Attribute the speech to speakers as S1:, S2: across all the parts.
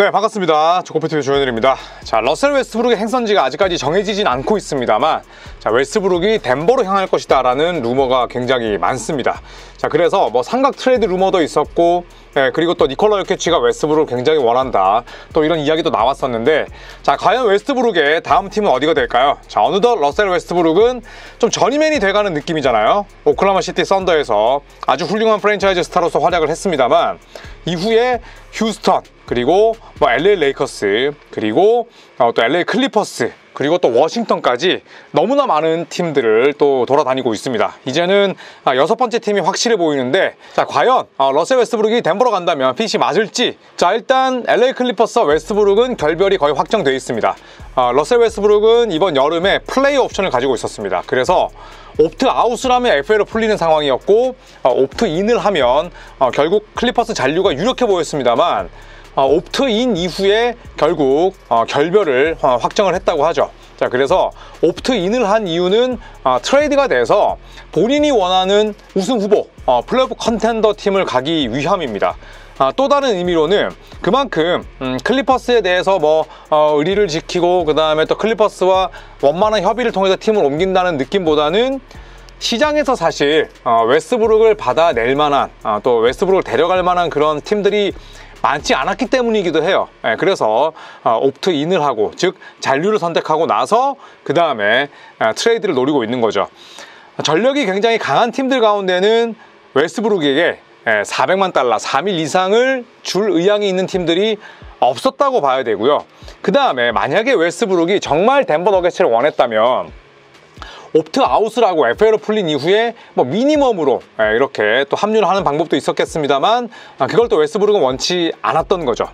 S1: 네, 반갑습니다. 조코피TV 조현일입니다. 자, 러셀 웨스트브룩의 행선지가 아직까지 정해지진 않고 있습니다만, 자, 웨스트브룩이 덴버로 향할 것이다 라는 루머가 굉장히 많습니다. 자, 그래서 뭐 삼각 트레이드 루머도 있었고, 그리고 또 니콜라 요키치가 웨스트브룩을 굉장히 원한다, 또 이런 이야기도 나왔었는데, 자, 과연 웨스트브룩의 다음 팀은 어디가 될까요? 자, 어느덧 러셀 웨스트브룩은 좀 저니맨이 돼가는 느낌이잖아요. 오클라호마 시티 썬더에서 아주 훌륭한 프랜차이즈 스타로서 활약을 했습니다만, 이후에 휴스턴, 그리고 뭐 LA 레이커스, 그리고 또 LA 클리퍼스, 그리고 또 워싱턴까지 너무나 많은 팀들을 또 돌아다니고 있습니다. 이제는 6번째 팀이 확실해 보이는데, 자, 과연 러셀 웨스트브룩이 덴버로 간다면 핏이 맞을지. 자, 일단 LA 클리퍼스와 웨스트브룩은 결별이 거의 확정되어 있습니다. 러셀 웨스트브룩은 이번 여름에 플레이 옵션을 가지고 있었습니다. 그래서 옵트아웃을 하면 FA로 풀리는 상황이었고, 옵트인을 하면 결국 클리퍼스 잔류가 유력해 보였습니다만, 옵트인 이후에 결국 결별을 확정을 했다고 하죠. 자, 그래서 옵트인을 한 이유는 트레이드가 돼서 본인이 원하는 우승 후보, 플레이오프 컨텐더 팀을 가기 위함입니다. 또 다른 의미로는 그만큼 클리퍼스에 대해서 뭐 의리를 지키고, 그 다음에 또 클리퍼스와 원만한 협의를 통해서 팀을 옮긴다는 느낌보다는 시장에서 사실 웨스트브룩을 받아낼 만한, 또 웨스트브룩을 데려갈 만한 그런 팀들이 많지 않았기 때문이기도 해요. 그래서 옵트인을 하고, 즉 잔류를 선택하고 나서 그 다음에 트레이드를 노리고 있는 거죠. 전력이 굉장히 강한 팀들 가운데는 웨스트브룩에게 400만 달러, 3일 이상을 줄 의향이 있는 팀들이 없었다고 봐야 되고요. 그 다음에 만약에 웨스트브룩이 정말 덴버 너겟츠를 원했다면 옵트아웃을 하고 FA로 풀린 이후에 뭐 미니멈으로 이렇게 또 합류를 하는 방법도 있었겠습니다만, 그걸 또 웨스트브룩은 원치 않았던 거죠.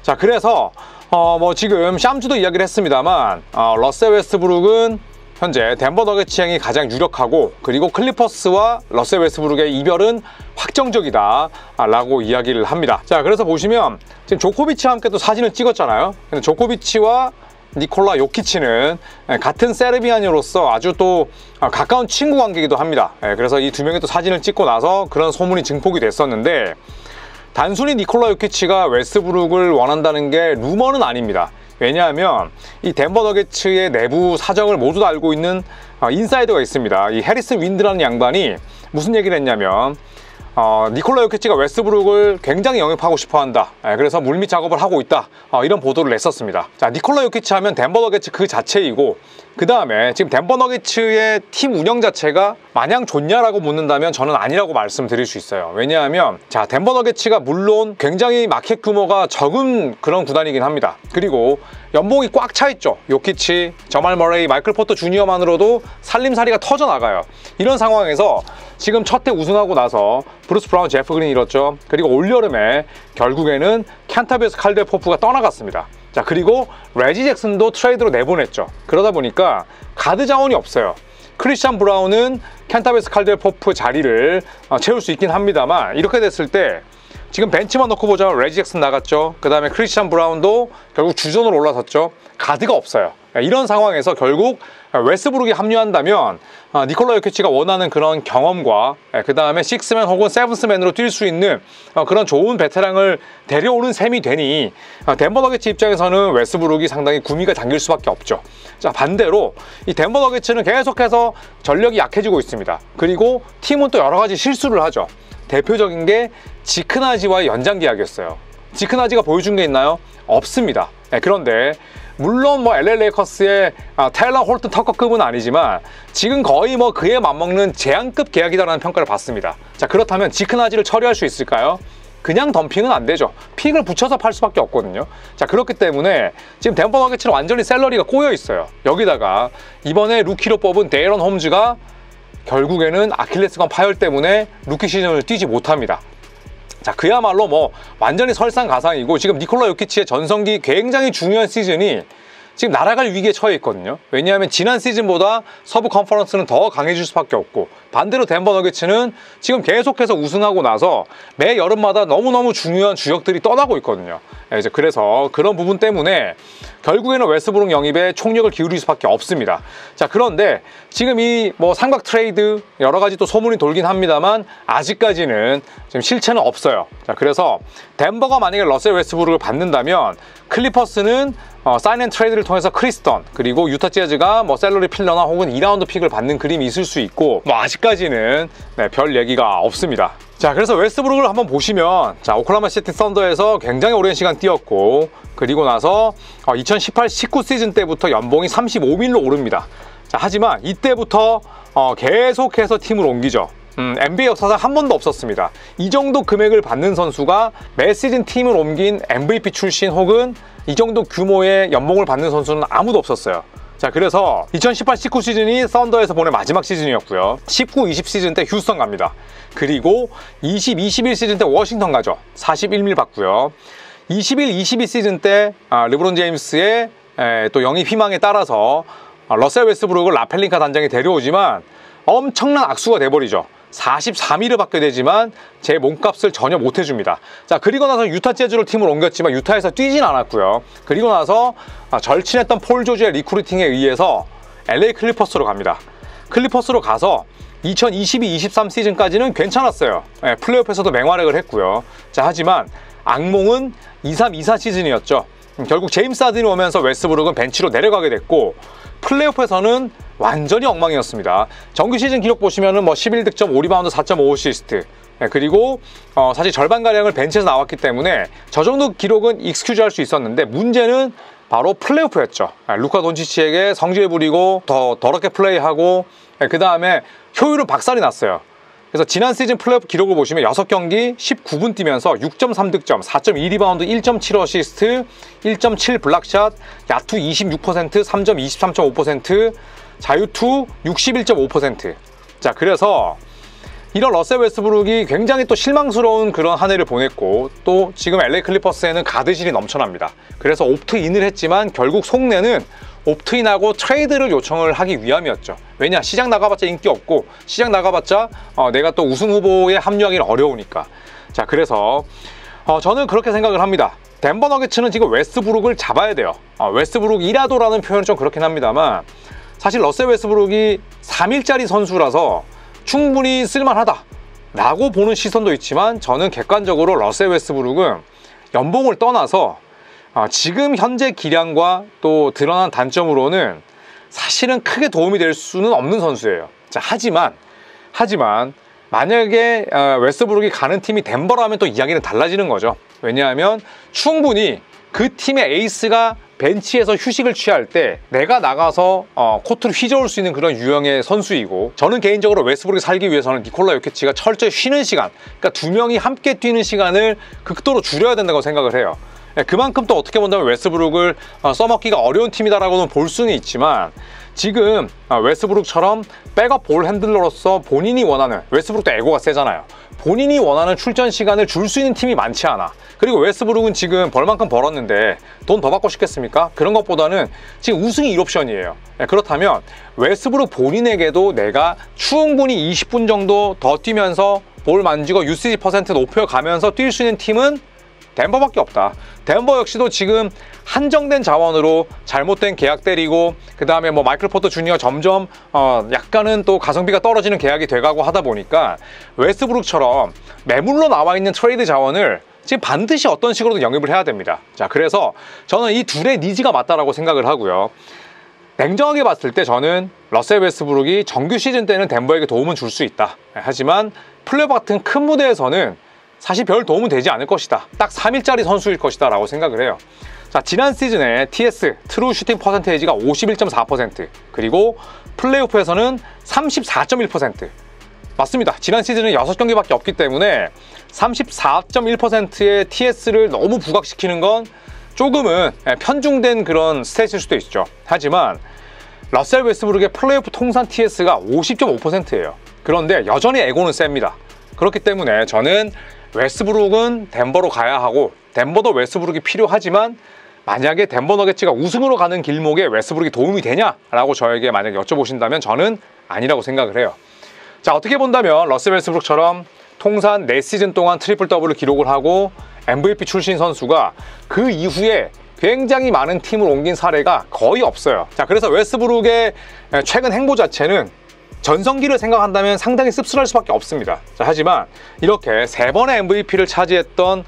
S1: 자, 그래서 뭐 지금 샴주도 이야기를 했습니다만, 러셀 웨스트브룩은 현재 덴버 너겟츠 행이 가장 유력하고, 그리고 클리퍼스와 러셀 웨스트브룩의 이별은 확정적이다 라고 이야기를 합니다. 자, 그래서 보시면 지금 조코비치와 함께 또 사진을 찍었잖아요. 근데 조코비치와 니콜라 요키치는 같은 세르비아인으로서 아주 또 가까운 친구 관계이기도 합니다. 그래서 이 두 명이 또 사진을 찍고 나서 그런 소문이 증폭이 됐었는데, 단순히 니콜라 요키치가 웨스트브룩을 원한다는 게 루머는 아닙니다. 왜냐하면 이 덴버 너겟츠의 내부 사정을 모두 다 알고 있는 인사이더가 있습니다. 이 해리슨 윈드라는 양반이 무슨 얘기를 했냐면, 니콜라 요키치가 웨스트브룩을 굉장히 영입하고 싶어 한다. 그래서 물밑 작업을 하고 있다. 이런 보도를 냈었습니다. 자, 니콜라 요키치 하면 덴버 너겟츠 그 자체이고, 그 다음에 지금 덴버 너겟츠의 팀 운영 자체가 마냥 좋냐라고 묻는다면 저는 아니라고 말씀드릴 수 있어요. 왜냐하면 자, 덴버 너겟츠가 물론 굉장히 마켓 규모가 적은 그런 구단이긴 합니다. 그리고 연봉이 꽉 차 있죠. 요키치, 저말 머레이, 마이클 포터 주니어만으로도 살림살이가 터져나가요. 이런 상황에서 지금 첫 해 우승하고 나서 브루스 브라운, 제프 그린이 잃었죠. 그리고 올여름에 결국에는 캔타비어스 칼델 포프가 떠나갔습니다. 자, 그리고 레지 잭슨도 트레이드로 내보냈죠. 그러다 보니까 가드 자원이 없어요. 크리스찬 브라운은 캔타비어스 칼델 포프 자리를 채울 수 있긴 합니다만, 이렇게 됐을 때 지금 벤치만 놓고 보자면 레지 잭슨 나갔죠. 그 다음에 크리스찬 브라운도 결국 주전으로 올라섰죠. 가드가 없어요. 이런 상황에서 결국 웨스트브룩이 합류한다면 니콜라 요키치가 원하는 그런 경험과, 그 다음에 식스맨 혹은 세븐스맨으로 뛸 수 있는 그런 좋은 베테랑을 데려오는 셈이 되니, 덴버 너겟츠 입장에서는 웨스트브룩이 상당히 구미가 당길 수밖에 없죠. 자, 반대로 이 덴버 너겟츠는 계속해서 전력이 약해지고 있습니다. 그리고 팀은 또 여러 가지 실수를 하죠. 대표적인 게 지크나지와의 연장 계약이었어요. 지크나지가 보여준 게 있나요? 없습니다. 그런데 물론 뭐 LA 레이커스의 테일러 홀튼 터커급은 아니지만 지금 거의 뭐 그에 맞먹는 제한급 계약이다라는 평가를 받습니다. 자, 그렇다면 지크나지를 처리할 수 있을까요? 그냥 덤핑은 안 되죠. 픽을 붙여서 팔 수밖에 없거든요. 자, 그렇기 때문에 지금 덴버 너겟츠는 완전히 샐러리가 꼬여 있어요. 여기다가 이번에 루키로 뽑은 데이런 홈즈가 결국에는 아킬레스건 파열 때문에 루키 시즌을 뛰지 못합니다. 자, 그야말로 뭐 완전히 설상가상이고, 지금 니콜라 요키치의 전성기 굉장히 중요한 시즌이 지금 날아갈 위기에 처해 있거든요. 왜냐하면 지난 시즌보다 서부 컨퍼런스는 더 강해질 수밖에 없고, 반대로 덴버 너게츠는 지금 계속해서 우승하고 나서 매 여름마다 너무너무 중요한 주역들이 떠나고 있거든요. 이제 그래서 그런 부분 때문에 결국에는 웨스트브룩 영입에 총력을 기울일 수밖에 없습니다. 자, 그런데 지금 이 뭐 삼각 트레이드 여러 가지 또 소문이 돌긴 합니다만 아직까지는 지금 실체는 없어요. 자, 그래서 덴버가 만약에 러셀 웨스트브룩을 받는다면 클리퍼스는 사인 앤 트레이드를 통해서 크리스턴, 그리고 유타 재즈가 뭐 셀러리 필러나 혹은 2라운드 픽을 받는 그림이 있을 수 있고, 뭐 아직까지는 별 얘기가 없습니다. 자, 그래서 웨스트브룩을 한번 보시면, 자, 오클라호마 시티 썬더에서 굉장히 오랜 시간 뛰었고, 그리고 나서 2018-19 시즌 때부터 연봉이 35밀로 오릅니다. 자, 하지만 이때부터 계속해서 팀을 옮기죠. NBA 역사상 한 번도 없었습니다. 이 정도 금액을 받는 선수가 매 시즌 팀을 옮긴 MVP 출신 혹은 이 정도 규모의 연봉을 받는 선수는 아무도 없었어요. 자, 그래서 2018-19 시즌이 썬더에서 보낸 마지막 시즌이었고요. 19-20 시즌 때 휴스턴 갑니다. 그리고 20-21 시즌 때 워싱턴 가죠. 41밀 받고요. 21-22 시즌 때 르브론 제임스의 또 영입 희망에 따라서 러셀 웨스트브룩을 라펠링카 단장이 데려오지만 엄청난 악수가 돼버리죠. 44밀을 받게 되지만 제 몸값을 전혀 못 해줍니다. 자, 그리고 나서 유타 재즈로 팀을 옮겼지만 유타에서 뛰진 않았고요. 그리고 나서 절친했던 폴 조지의 리크루팅에 의해서 LA 클리퍼스로 갑니다. 클리퍼스로 가서 2022-23 시즌까지는 괜찮았어요. 플레이오프에서도 맹활약을 했고요. 자, 하지만 악몽은 23-24 시즌이었죠. 결국 제임스 하든이 오면서 웨스트브룩은 벤치로 내려가게 됐고, 플레이오프에서는 완전히 엉망이었습니다. 정규 시즌 기록 보시면은 뭐 11득점, 5리바운드, 4.5어시스트. 그리고 사실 절반가량을 벤치에서 나왔기 때문에 저 정도 기록은 익스큐즈 할 수 있었는데, 문제는 바로 플레이오프였죠. 루카 돈치치에게 성질 부리고 더 더럽게 플레이하고, 그 다음에 효율은 박살이 났어요. 그래서 지난 시즌 플레이오프 기록을 보시면 6경기 19분 뛰면서 6.3득점, 4.2리바운드, 1.7어시스트, 1.7 블락샷, 야투 26%, 3점 23.5%, 자유투 61.5%. 자, 그래서 이런 러셀 웨스트브룩이 굉장히 또 실망스러운 그런 한 해를 보냈고, 또 지금 LA 클리퍼스에는 가드실이 넘쳐납니다. 그래서 옵트인을 했지만 결국 속내는 옵트인하고 트레이드를 요청을 하기 위함이었죠. 왜냐, 시장 나가봤자 인기 없고, 시장 나가봤자 내가 또 우승 후보에 합류하기는 어려우니까. 자, 그래서 저는 그렇게 생각을 합니다. 덴버 너게츠는 지금 웨스트브룩을 잡아야 돼요. 웨스트브룩이라도라는 표현은 좀 그렇긴 합니다만, 사실 러셀 웨스트브룩이 3일짜리 선수라서 충분히 쓸만하다 라고 보는 시선도 있지만, 저는 객관적으로 러셀 웨스트브룩은 연봉을 떠나서 지금 현재 기량과 또 드러난 단점으로는 사실은 크게 도움이 될 수는 없는 선수예요. 자, 하지만 만약에 웨스트브룩이 가는 팀이 덴버라면 또 이야기는 달라지는 거죠. 왜냐하면 충분히 그 팀의 에이스가 벤치에서 휴식을 취할 때 내가 나가서 코트를 휘저을 수 있는 그런 유형의 선수이고, 저는 개인적으로 웨스트브룩이 살기 위해서는 니콜라 요키치가 철저히 쉬는 시간, 그러니까 두 명이 함께 뛰는 시간을 극도로 줄여야 된다고 생각을 해요. 그만큼 또 어떻게 본다면 웨스트브룩을 써먹기가 어려운 팀이다라고는 볼 수는 있지만, 지금 웨스트브룩처럼 백업 볼 핸들러로서 본인이 원하는, 웨스트브룩도 에고가 세잖아요. 본인이 원하는 출전 시간을 줄 수 있는 팀이 많지 않아. 그리고 웨스트브룩은 지금 벌만큼 벌었는데 돈 더 받고 싶겠습니까? 그런 것보다는 지금 우승이 1옵션이에요. 그렇다면 웨스트브룩 본인에게도 내가 충분히 20분 정도 더 뛰면서 볼 만지고 유시지 퍼센트 높여가면서 뛸 수 있는 팀은 덴버밖에 없다. 덴버 역시도 지금 한정된 자원으로 잘못된 계약 때리고, 그 다음에 뭐 마이클 포터 주니어 점점 약간은 또 가성비가 떨어지는 계약이 돼가고 하다 보니까 웨스트브룩처럼 매물로 나와 있는 트레이드 자원을 지금 반드시 어떤 식으로든 영입을 해야 됩니다. 자, 그래서 저는 이 둘의 니즈가 맞다라고 생각을 하고요. 냉정하게 봤을 때 저는 러셀 웨스트브룩이 정규 시즌 때는 덴버에게 도움은 줄 수 있다. 하지만 플레이오프 같은 큰 무대에서는 사실 별 도움은 되지 않을 것이다. 딱 3일짜리 선수일 것이다 라고 생각을 해요. 자, 지난 시즌에 TS, 트루 슈팅 퍼센테이지가 51.4%, 그리고 플레이오프에서는 34.1%. 맞습니다. 지난 시즌은 6경기밖에 없기 때문에 34.1%의 TS를 너무 부각시키는 건 조금은 편중된 그런 스탯일 수도 있죠. 하지만 러셀 웨스트브룩의 플레이오프 통산 TS가 50.5%예요. 그런데 여전히 에고는 셉니다. 그렇기 때문에 저는 웨스트브룩은 덴버로 가야 하고, 덴버도 웨스트브룩이 필요하지만 만약에 덴버 너게츠가 우승으로 가는 길목에 웨스트브룩이 도움이 되냐라고 저에게 만약에 여쭤보신다면 저는 아니라고 생각을 해요. 자, 어떻게 본다면 러셀 웨스트브룩처럼 통산 4시즌 동안 트리플 더블을 기록을 하고 MVP 출신 선수가 그 이후에 굉장히 많은 팀을 옮긴 사례가 거의 없어요. 자, 그래서 웨스트브룩의 최근 행보 자체는 전성기를 생각한다면 상당히 씁쓸할 수밖에 없습니다. 자, 하지만 이렇게 3번의 MVP를 차지했던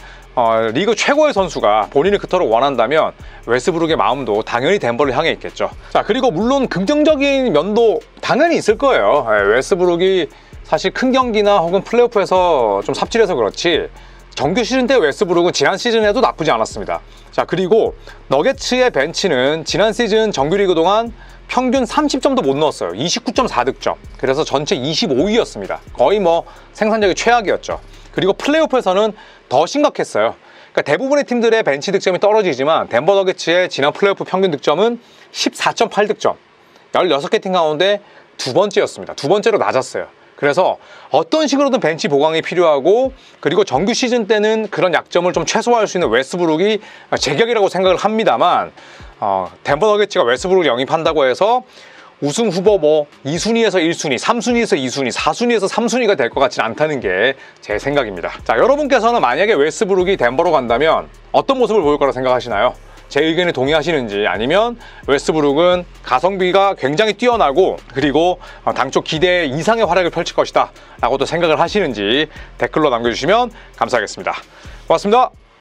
S1: 리그 최고의 선수가 본인을 그토록 원한다면 웨스트브룩의 마음도 당연히 덴버를 향해 있겠죠. 자, 그리고 물론 긍정적인 면도 당연히 있을 거예요. 웨스트브룩이 사실 큰 경기나 혹은 플레이오프에서 좀 삽질해서 그렇지 정규 시즌 때 웨스트브룩은 지난 시즌에도 나쁘지 않았습니다. 자, 그리고 너게츠의 벤치는 지난 시즌 정규리그 동안 평균 30점도 못 넣었어요. 29.4득점. 그래서 전체 25위였습니다. 거의 뭐 생산력이 최악이었죠. 그리고 플레이오프에서는 더 심각했어요. 그러니까 대부분의 팀들의 벤치 득점이 떨어지지만 덴버 너게츠의 지난 플레이오프 평균 득점은 14.8득점. 16개 팀 가운데 두 번째였습니다. 두 번째로 낮았어요. 그래서 어떤 식으로든 벤치 보강이 필요하고, 그리고 정규 시즌 때는 그런 약점을 좀 최소화할 수 있는 웨스트브룩이 제격이라고 생각을 합니다만, 덴버 너게츠가 웨스트브룩을 영입한다고 해서 우승 후보 뭐 2순위에서 1순위, 3순위에서 2순위, 4순위에서 3순위가 될 것 같지는 않다는 게 제 생각입니다. 자, 여러분께서는 만약에 웨스트브룩이 덴버로 간다면 어떤 모습을 보일 거라 생각하시나요? 제 의견에 동의하시는지, 아니면 웨스트브룩은 가성비가 굉장히 뛰어나고 그리고 당초 기대 이상의 활약을 펼칠 것이다 라고도 생각을 하시는지 댓글로 남겨주시면 감사하겠습니다. 고맙습니다.